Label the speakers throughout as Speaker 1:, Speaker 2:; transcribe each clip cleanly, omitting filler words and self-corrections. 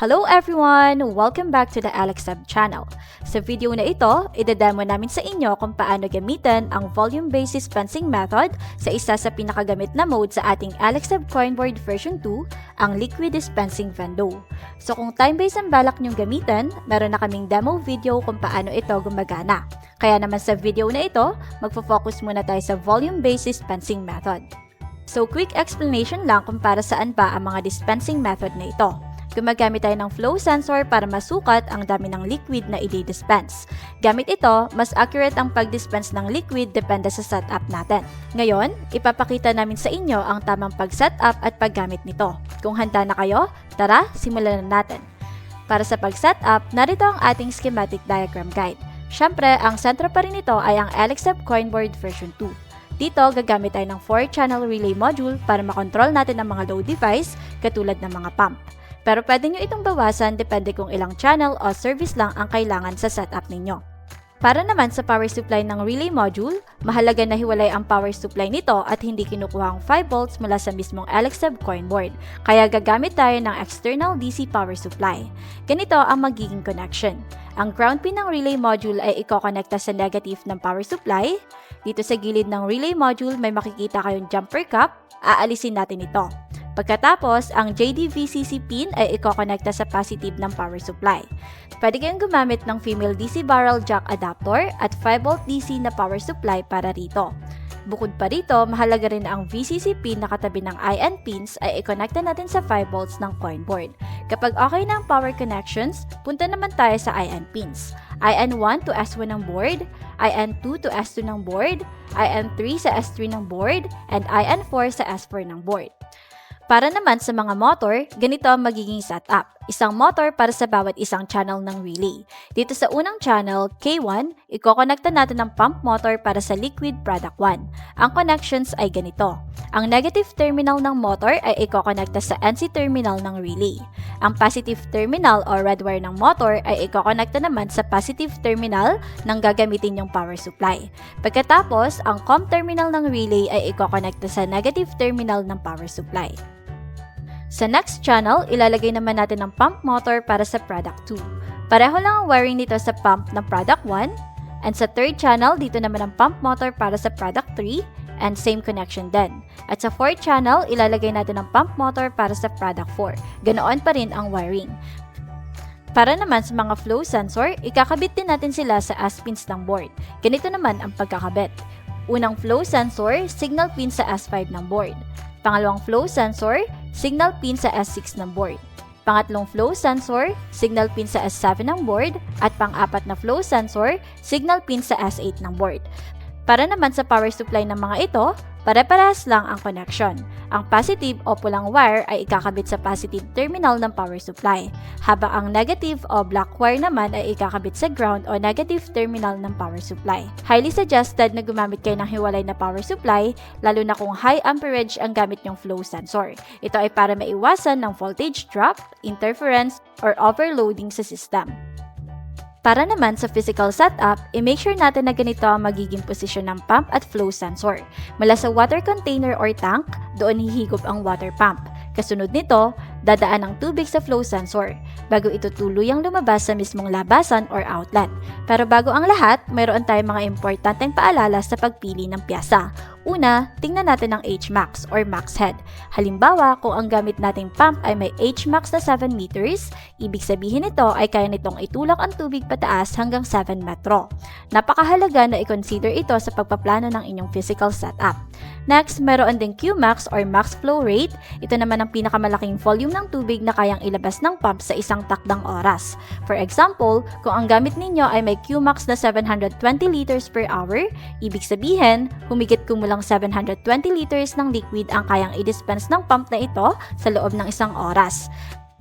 Speaker 1: Hello everyone! Welcome back to the AlexSub channel. Sa video na ito, idedemo namin sa inyo kung paano gamitin ang volume-based dispensing method sa isa sa pinakagamit na mode sa ating AlexSub Coinboard version 2, ang Liquid Dispensing Vando. So kung time-based ang balak nyong gamitin, meron na kaming demo video kung paano ito gumagana. Kaya naman sa video na ito, magfo-focus muna tayo sa volume-based dispensing method. So quick explanation lang kung para saan pa ang mga dispensing method na ito. Gumagamit tayo ng flow sensor para masukat ang dami ng liquid na i-dispense. Gamit ito, mas accurate ang pag-dispense ng liquid depende sa setup natin. Ngayon, ipapakita namin sa inyo ang tamang pag-setup at paggamit nito. Kung handa na kayo, tara, simulan na natin. Para sa pag-setup, narito ang ating schematic diagram guide. Siyempre, ang sentro pa rin ito ay ang AlexSub Coinboard version 2. Dito, gagamit tayo ng 4-channel relay module para makontrol natin ang mga load device katulad ng mga pump. Pero pwede nyo itong bawasan depende kung ilang channel o service lang ang kailangan sa setup ninyo. Para naman sa power supply ng relay module, mahalaga na hiwalay ang power supply nito at hindi kinukuha ang 5 volts mula sa mismong AlexSub Coinboard. Kaya gagamit tayo ng external DC power supply. Ganito ang magiging connection. Ang ground pin ng relay module ay ikokonekta sa negative ng power supply. Dito sa gilid ng relay module may makikita kayong jumper cap, aalisin natin ito. Pagkatapos, ang JDVCC pin ay ikokonekta sa positive ng power supply. Pwede kayong gumamit ng female DC barrel jack adapter at 5V DC na power supply para rito. Bukod pa rito, mahalaga rin ang VCC pin na katabi ng IN pins ay ikonekta natin sa 5V ng coinboard. Kapag okay na ang power connections, punta naman tayo sa IN pins. IN1 to S1 ng board, IN2 to S2 ng board, IN3 sa S3 ng board, and IN4 sa S4 ng board. Para naman sa mga motor, ganito ang magiging setup. Isang motor para sa bawat isang channel ng relay. Dito sa unang channel, K1, ikokonekta natin ang pump motor para sa liquid product 1. Ang connections ay ganito. Ang negative terminal ng motor ay ikokonekta sa NC terminal ng relay. Ang positive terminal o red wire ng motor ay ikokonekta naman sa positive terminal ng gagamitin yung power supply. Pagkatapos, ang COM terminal ng relay ay ikokonekta sa negative terminal ng power supply. Sa next channel, ilalagay naman natin ang pump motor para sa product 2. Pareho lang ang wiring nito sa pump ng product 1. And sa third channel, dito naman ang pump motor para sa product 3. And same connection din. At sa fourth channel, ilalagay natin ang pump motor para sa product 4. Ganoon pa rin ang wiring. Para naman sa mga flow sensor, ikakabit din natin sila sa S-pins ng board. Ganito naman ang pagkakabit. Unang flow sensor, signal pin sa S5 ng board. Pangalawang flow sensor, signal pin sa S6 ng board. Pangatlong flow sensor, signal pin sa S7 ng board. At pang-apat na flow sensor, signal pin sa S8 ng board. Para naman sa power supply ng mga ito, pare-parehas lang ang connection. Ang positive o pulang wire ay ikakabit sa positive terminal ng power supply, habang ang negative o black wire naman ay ikakabit sa ground o negative terminal ng power supply. Highly suggested na gumamit kayo ng hiwalay na power supply, lalo na kung high amperage ang gamit nyong flow sensor. Ito ay para maiwasan ng voltage drop, interference, or overloading sa system. Para naman sa physical setup, i-make sure natin na ganito ang magiging posisyon ng pump at flow sensor. Mula sa water container or tank, doon hihigop ang water pump. Kasunod nito, dadaan ang tubig sa flow sensor, bago ito tuluyang lumabas sa mismong labasan or outlet. Pero bago ang lahat, mayroon tayong mga importanteng paalala sa pagpili ng piyasa. Una, tingnan natin ang H-max or max head. Halimbawa, kung ang gamit nating pump ay may H-max na 7 meters, ibig sabihin nito ay kaya nitong itulak ang tubig pataas hanggang 7 metro. Napakahalaga na i-consider ito sa pagpaplano ng inyong physical setup. Next, meron ding Qmax or max flow rate. Ito naman ang pinakamalaking volume ng tubig na kayang ilabas ng pump sa isang takdang oras. For example, kung ang gamit ninyo ay may Qmax na 720 liters per hour, ibig sabihin, humigit kumulang 720 liters ng liquid ang kayang i-dispense ng pump na ito sa loob ng isang oras.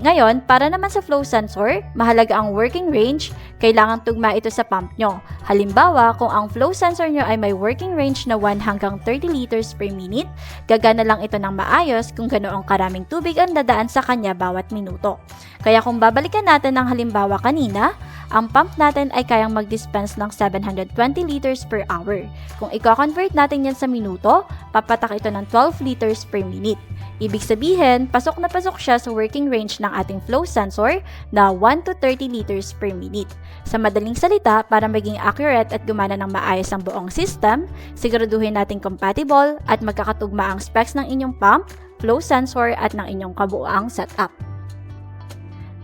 Speaker 1: Ngayon, para naman sa flow sensor, mahalaga ang working range, kailangan tugma ito sa pump nyo. Halimbawa, kung ang flow sensor nyo ay may working range na 1 hanggang 30 liters per minute, gagana lang ito ng maayos kung ganoong karaming tubig ang dadaan sa kanya bawat minuto. Kaya kung babalikan natin ang halimbawa kanina, ang pump natin ay kayang mag-dispense ng 720 liters per hour. Kung i-convert natin yan sa minuto, papatak ito ng 12 liters per minute. Ibig sabihin, pasok na pasok siya sa working range ng ating flow sensor na 1 to 30 liters per minute. Sa madaling salita, para maging accurate at gumana ng maayos ang buong system, siguraduhin natin compatible at magkakatugma ang specs ng inyong pump, flow sensor at ng inyong kabuuang setup.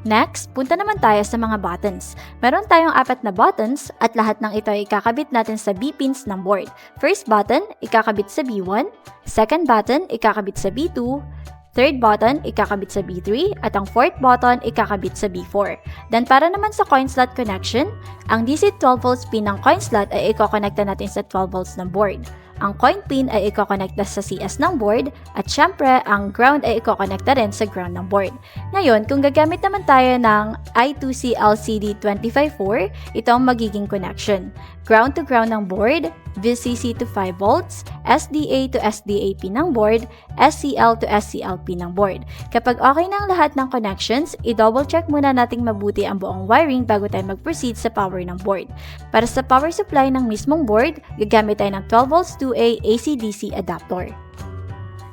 Speaker 1: Next, punta naman tayo sa mga buttons. Meron tayong 4 na buttons at lahat ng ito ay ikakabit natin sa B-pins ng board. First button, ikakabit sa B1. Second button, ikakabit sa B2. Third button, ikakabit sa B3. At ang fourth button, ikakabit sa B4. Then para naman sa coin slot connection, ang DC 12 volts pin ng coin slot ay ikokonekta natin sa 12 volts ng board. Ang coin pin ay ikokonekta sa CS ng board at syempre, ang ground ay ikokonekta rin sa ground ng board. Ngayon, kung gagamit naman tayo ng I2C LCD 254, ito ang magiging connection. Ground to ground ng board, VCC to 5 volts, SDA to SDA pin ng board, SCL to SCL pin ng board. Kapag okay na ang lahat ng connections, i-double check muna nating mabuti ang buong wiring bago tayo mag-proceed sa power ng board. Para sa power supply ng mismong board, gagamit tayo ng 12 volts 2A AC-DC adapter.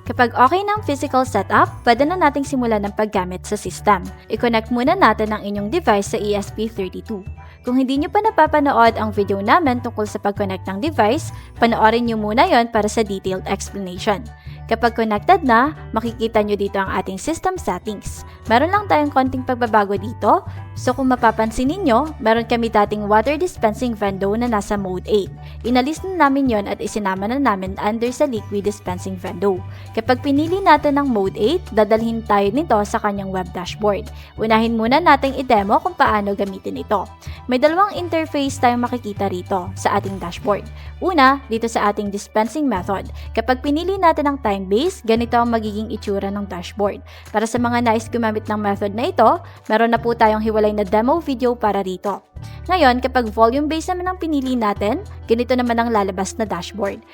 Speaker 1: Kapag okay na ang physical setup, pwede na nating simulan ng paggamit sa system. I-connect muna natin ang inyong device sa ESP32. Kung hindi nyo pa napapanood ang video namin tungkol sa pag-connect ng device, panoorin nyo muna yon para sa detailed explanation. Kapag connected na, makikita nyo dito ang ating system settings. Meron lang tayong konting pagbabago dito. So kung mapapansin ninyo, meron kami dating water dispensing vendo na nasa mode 8. Inalis na namin yon at isinama na namin under sa liquid dispensing vendo. Kapag pinili natin ang mode 8, dadalhin tayo nito sa kanyang web dashboard. Unahin muna nating i-demo kung paano gamitin ito. May dalawang interface tayong makikita rito sa ating dashboard. Una, dito sa ating dispensing method. Kapag pinili natin ang time base, ganito ang magiging itsura ng dashboard. Para sa mga nais gumamit ng method na ito, meron na po tayong hiwalay na demo video para rito. Ngayon, kapag volume base naman ang pinili natin, ganito naman ang lalabas na dashboard.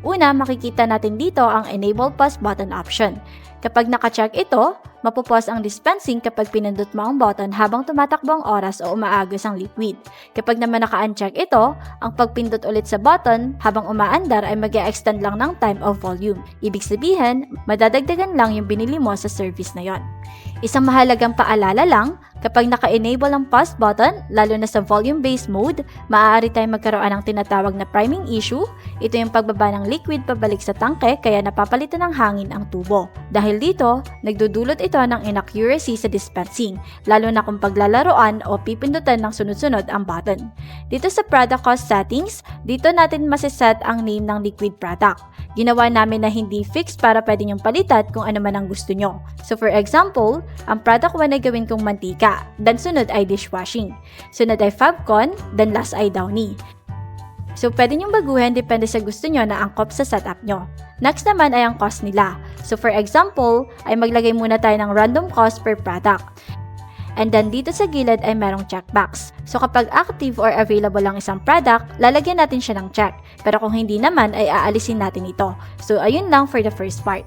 Speaker 1: Una, makikita natin dito ang Enable Pause button option. Kapag naka-check ito, mapupause ang dispensing kapag pinindot mo ang button habang tumatakbo ang oras o umaagos ang liquid. Kapag naman naka-uncheck ito, ang pagpindot ulit sa button habang umaandar ay mag-e-extend lang ng time of volume. Ibig sabihin, madadagdagan lang yung binili mo sa service na yon. Isang mahalagang paalala lang, kapag naka-enable ang pause button, lalo na sa volume-based mode, maaari tayong magkaroon ng tinatawag na priming issue. Ito yung pagbaba ng liquid pabalik sa tangke kaya napapalitan ng hangin ang tubo. Dahil dito, nagdudulot ito ng inaccuracy sa dispensing, lalo na kung paglalaroan o pipindutan ng sunod-sunod ang button. Dito sa product cost settings, dito natin masiset ang name ng liquid product. Ginawa namin na hindi fixed para pwede nyong palitan kung ano man ang gusto nyo. So for example, ang product 1 ay gawin kong mantika, then sunod ay dishwashing. Sunod ay Fabcon, then last ay Downy. So pwede nyong baguhin depende sa gusto nyo na angkop sa setup nyo. Next naman ay ang cost nila. So for example, ay maglagay muna tayo ng random cost per product. And then dito sa gilid ay merong checkbox. So kapag active or available lang isang product, lalagyan natin siya ng check. Pero kung hindi naman ay aalisin natin ito. So ayun lang for the first part.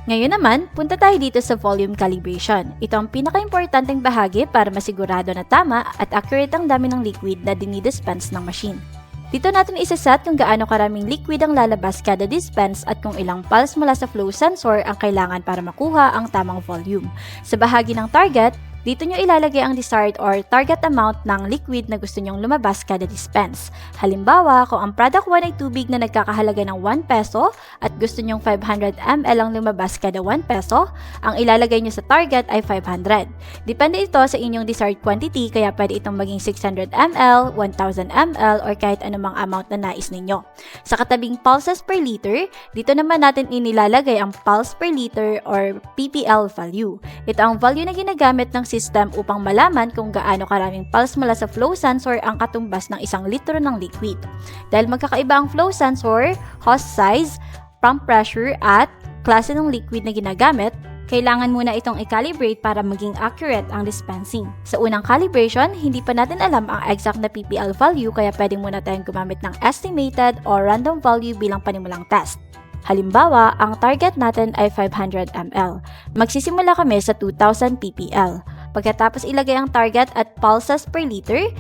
Speaker 1: Ngayon naman, punta tayo dito sa volume calibration. Ito ang pinaka-importanteng bahagi para masigurado na tama at accurate ang dami ng liquid na dinidispense ng machine. Dito natin isaset kung gaano karaming liquid ang lalabas kada dispense at kung ilang pulse mula sa flow sensor ang kailangan para makuha ang tamang volume. Sa bahagi ng target, dito nyo ilalagay ang desired or target amount ng liquid na gusto nyong lumabas kada dispense. Halimbawa, kung ang product 1 ay tubig na nagkakahalaga ng 1 peso at gusto nyong 500 ml ang lumabas kada 1 peso, ang ilalagay nyo sa target ay 500. Depende ito sa inyong desired quantity kaya pwede itong maging 600 ml, 1000 ml, or kahit anumang amount na nais ninyo. Sa katabing pulses per liter, dito naman natin inilalagay ang pulse per liter or ppl value. Ito ang value na ginagamit ng system upang malaman kung gaano karaming pulse mula sa flow sensor ang katumbas ng 1 litro ng liquid. Dahil magkakaiba ang flow sensor, hose size, pump pressure at klase ng liquid na ginagamit, kailangan muna itong i-calibrate para maging accurate ang dispensing. Sa unang calibration, hindi pa natin alam ang exact na ppl value kaya pwede muna tayong gumamit ng estimated or random value bilang panimulang test. Halimbawa, ang target natin ay 500 ml. Magsisimula kami sa 2000 ppl. Pagkatapos ilagay ang target at pulses per liter,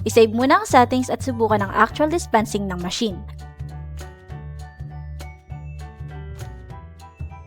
Speaker 1: isave muna ang settings at subukan ang actual dispensing ng machine.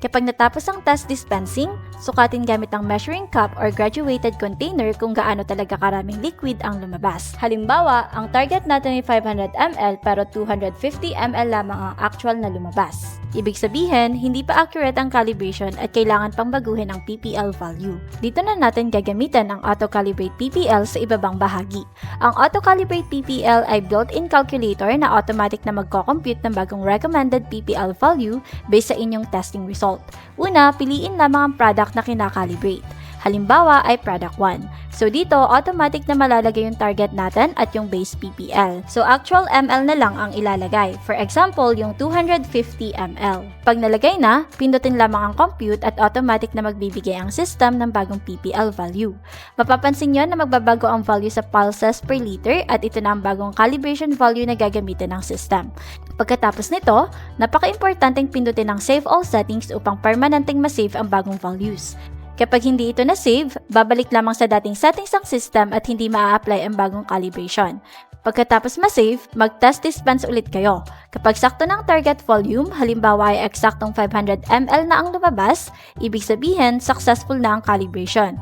Speaker 1: Kapag natapos ang test dispensing, sukatin gamit ang measuring cup or graduated container kung gaano talaga karaming liquid ang lumabas. Halimbawa, ang target natin ay 500 ml pero 250 ml lamang ang actual na lumabas. Ibig sabihin, hindi pa accurate ang calibration at kailangan pang baguhin ang PPL value. Dito na natin gagamitin ang Auto-Calibrate PPL sa ibabang bahagi. Ang Auto-Calibrate PPL ay built-in calculator na automatic na magko-compute ng bagong recommended PPL value based sa inyong testing result. Una, piliin lamang ang product na kinakalibrate. Halimbawa ay product 1. So dito, automatic na malalagay yung target natin at yung base PPL. So actual ml na lang ang ilalagay. For example, yung 250 ml. Pag nalagay na, pindutin lamang ang compute at automatic na magbibigay ang system ng bagong PPL value. Mapapansin nyo na magbabago ang value sa pulses per liter at ito na ang bagong calibration value na gagamitin ng system. Pagkatapos nito, napaka-importanteng pindutin ang Save All Settings upang permanenteng masave ang bagong values. Kapag hindi ito na-save, babalik lamang sa dating settings ang system at hindi maa-apply ang bagong calibration. Pagkatapos ma-save, mag-test dispense ulit kayo. Kapag sakto ng target volume, halimbawa ay eksaktong 500 ml na ang lumabas, ibig sabihin successful na ang calibration.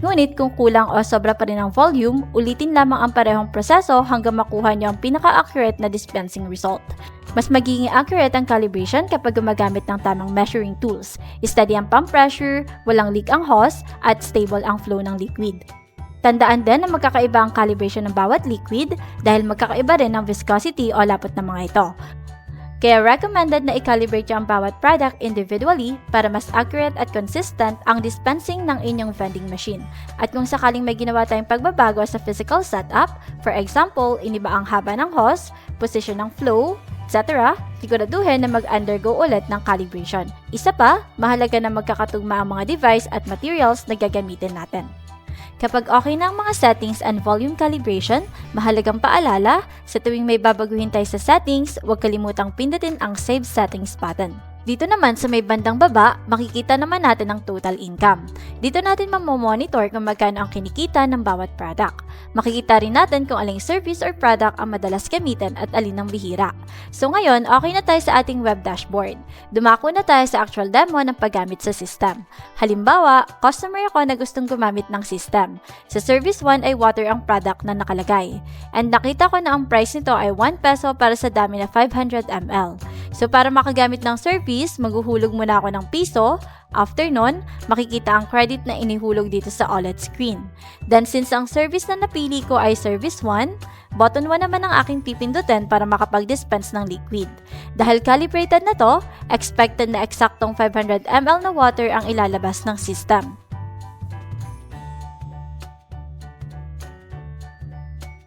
Speaker 1: Ngunit kung kulang o sobra pa rin ang volume, ulitin lamang ang parehong proseso hanggang makuha niyo ang pinaka-accurate na dispensing result. Mas magiging accurate ang calibration kapag gumagamit ng tamang measuring tools. Steady ang pump pressure, walang leak ang hose, at stable ang flow ng liquid. Tandaan din na magkakaiba ang calibration ng bawat liquid dahil magkakaiba rin ang viscosity o lapot ng mga ito. Kaya recommended na i-calibrate ang bawat product individually para mas accurate at consistent ang dispensing ng inyong vending machine. At kung sakaling may ginawa tayong pagbabago sa physical setup, for example, iniba ang haba ng hose, position ng flow, etc., siguraduhin na mag-undergo ulit ng calibration. Isa pa, mahalaga na magkakatugma ang mga device at materials na gagamitin natin. Kapag okay na ang mga settings and volume calibration, mahalagang paalala, sa tuwing may babaguhin tayo sa settings, huwag kalimutang pindutin ang Save Settings button. Dito naman sa may bandang baba, makikita naman natin ang total income. Dito natin mamomonitor kung magkano ang kinikita ng bawat product. Makikita rin natin kung aling service or product ang madalas gamitin at alin ang bihira. So ngayon, okay na tayo sa ating web dashboard. Dumako na tayo sa actual demo ng paggamit sa system. Halimbawa, customer ako na gustong gumamit ng system. Sa service 1 ay water ang product na nakalagay. And nakita ko na ang price nito ay 1 peso para sa dami na 500 ml. So para makagamit ng service, maghuhulog muna ako ng piso. After nun, makikita ang credit na inihulog dito sa OLED screen. Then since ang service na napili ko ay service 1, button 1 naman ang aking pipindutin para makapag-dispense ng liquid. Dahil calibrated na to, expected na eksaktong 500 ml na water ang ilalabas ng system.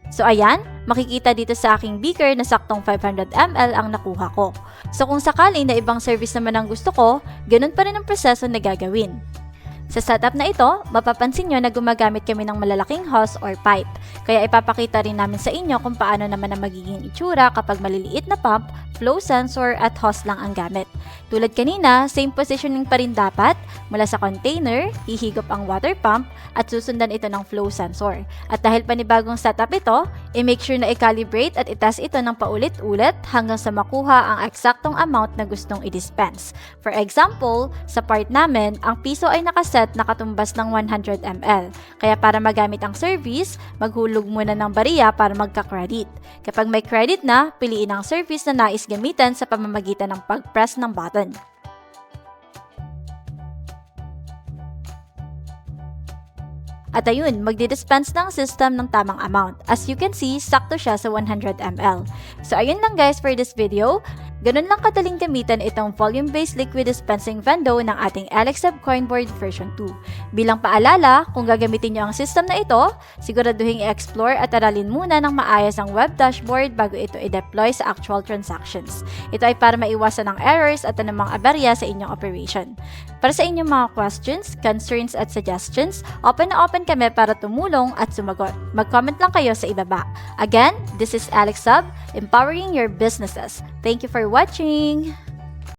Speaker 1: So ayan, makikita dito sa aking beaker na saktong 500 ml ang nakuha ko. So kung sakali na ibang service naman ang gusto ko, ganun pa rin ang proseso na gagawin. Sa setup na ito, mapapansin nyo na gumagamit kami ng malalaking hose or pipe. Kaya ipapakita rin namin sa inyo kung paano naman ang magiging itsura kapag maliliit na pump, flow sensor at hose lang ang gamit. Tulad kanina, same positioning pa rin dapat. Mula sa container, hihigop ang water pump at susundan ito ng flow sensor. At dahil panibagong setup ito, i-make sure na i-calibrate at i-test ito ng paulit-ulit hanggang sa makuha ang eksaktong amount na gustong i-dispense. For example, sa part namin, ang piso ay nakaset na katumbas ng 100 ml. Kaya para magamit ang service, maghulog muna ng bariya para magka-credit. Kapag may credit na, piliin ang service na nais gamitan sa pamamagitan ng pag-press ng button. At ayun, magdi-dispense ng system ng tamang amount. As you can see, sakto siya sa 100 ml. So ayun lang guys for this video. Ganun lang kadaling gamitan itong volume-based liquid dispensing vendo ng ating Alexab Coinboard version 2. Bilang paalala, kung gagamitin nyo ang system na ito, siguraduhin i-explore at aralin muna ng maayos ang web dashboard bago ito i-deploy sa actual transactions. Ito ay para maiwasan ang errors at anumang aberya sa inyong operation. Para sa inyong mga questions, concerns at suggestions, open na open kami para tumulong at sumagot. Mag-comment lang kayo sa ibaba. Again, this is Alexab, empowering your businesses. Thank you for watching!